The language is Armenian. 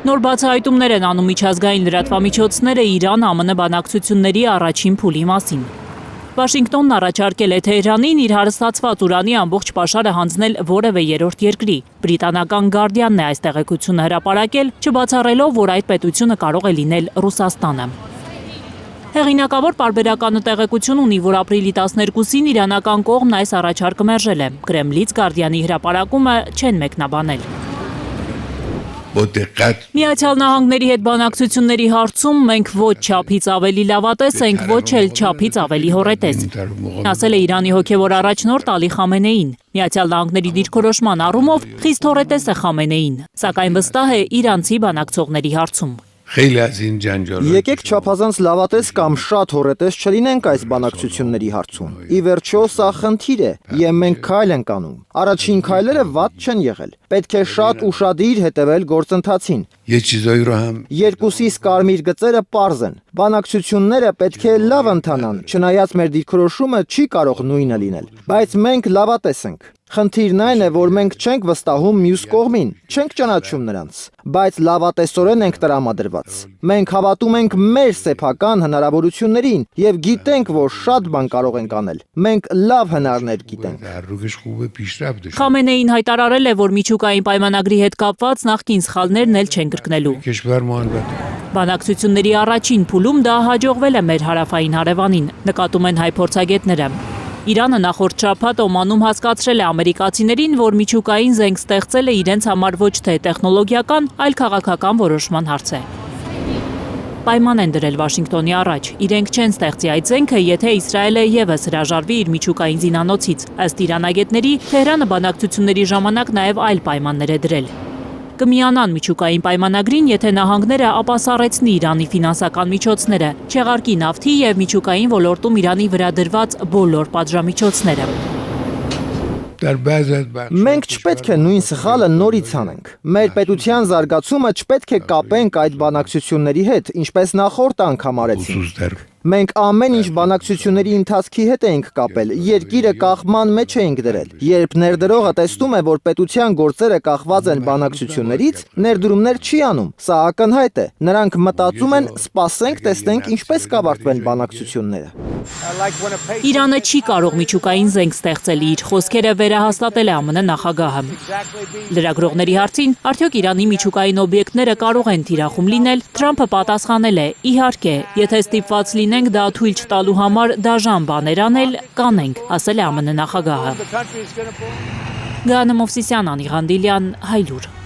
Նոր բացահայտումներ են անում միջազգային լրատվամիջոցները Իրան-ԱՄՆ բանակցությունների առաջին փուլի մասին։ Վաշինգտոնն առաջարկել է Թեհրանին իր հարստացված ուրանի ամբողջ պաշարը հանձնել որևէ երրորդ երկրի։ Բրիտանական Գարդիանն է այս տեղեկությունը հրապարակել, չբացառելով, որ այդ պետությունը կարող է լինել Ռուսաստանը։ Հեղինակավոր պարբերականը տեղեկություն ունի, որ ապրիլի 12-ին իրանական կողմն այս առաջարկը մերժել է։ Կրեմլից Գարդիանի հրապարակումը չեն մեկնաբանել։ Միացյալ Նահանգների հետ բանակցությունների հարցում մենք ոչ չափից ավելի լավատես ենք, ոչ էլ չափից ավելի հոռետես, ասել է Իրանի հոգևոր առաջնորդ Ալի Խամենեին։ Միացյալ Նահանգների դիրքորոշման առումով խիստ հոռետես է Խամենեին, սակայն վստահ է իրանցի բանակցողների հարցում։ Եկեք չափազանց լավատես կամ շատ հոռետես չլինենք այս բանակցությունների հարցում։ Ի վերջո սա խնդիր է, եւ մենք քայլ ենք անում։ Առաջին քայլերը վատ չեն եղել։ Պետք է շատ ուշադիր հետևել գործընթացին։ Երկուսիս կարմիր գծերը պարզ են։ Բանակցությունները պետք է լավ ընթանան, չնայած մեր դիրքորոշումը չի կարող նույնը լինել։ Բայց մենք լավատես ենք։ Խնդիրն այն է, որ մենք չենք վստահում մյուս կողմին, չենք ճանաչում նրանց, բայց լավատեսորեն ենք տրամադրված։ Մենք հավատում ենք մեր սեփական հնարավորություններին եւ գիտենք, որ շատ բան կարող ենք անել։ Մենք լավ հնարներ գիտենք։ Խամենեին հայտարարել է, որ միջուկային պայմանագրի հետ կապված նախկին սխալներն էլ չեն կրկնելու։ Բանակցությունների առաջին փուլում դա հաջողվել է մեր հարավային հարևանին, նկատում են հայ փորձագետները։ Իրանը նախորդ շաբաթ Օմանում հասկացրել է ամերիկացիներին, որ միջուկային զենք ստեղծելը իրենց համար ոչ թե տեխնոլոգիական, այլ քաղաքական որոշման հարց է։ Պայման են դրել Վաշինգտոնի առաջ։ Իրենք չեն ստեղծի այդ զենքը, եթե Իսրայելը ևս հրաժարվի իր միջուկային զինանոցից։ Ըստ իրանագետների, Թեհրանը բանակցությունների ժամանակ նաև այլ պայմաններ է դրել։ Կմիանան միջուկային պայմանագրին, եթե նահանգները ապասառեցնի Իրանի ֆինանսական միջոցները, չեղարկի նավթի և միջուկային ոլորտում Իրանի վրա դրված բոլոր պատժամիջոցները։ Մենք չպետք է նույն սխալը նորից անենք։ Մեր պետության զարգացումը չպետք է կապենք այդ բանակցությունների հետ, ինչպես նախորդ անգամ արեցինք։ Մենք ամեն ինչ բանակցությունների ընթացքի հետ էինք կապել, երկիրը կախման մեջ էինք դրել։ Երբ ներդրողը տեսնում է, որ պետության գործերը կախված են բանակցություններից, ներդրումներ չի անում։ Սա ակնհայտ է։ Նրանք մտածում են, սպասենք, տեսնենք ինչպես կավարտվեն բանակցությունները։ Իրանը չի կարող միջուկային զենք ստեղծել, իր խոսքերը վերահաստատել է ԱՄՆ նախագահը։ Լրագրողների հարցին, արդյոք Իրանի միջուկային օբյեկտները կարող են թիրախում լինել, Թրամփը պատասխանել է. իհարկե, եթե ստիպված լինենք դա թույլ չտալու համար դաժան բաներ անել, կանենք, ասել է ԱՄՆ նախագահը։ Գանե Մովսիսյան, Անի Ղանդիլյան, Հայլուր։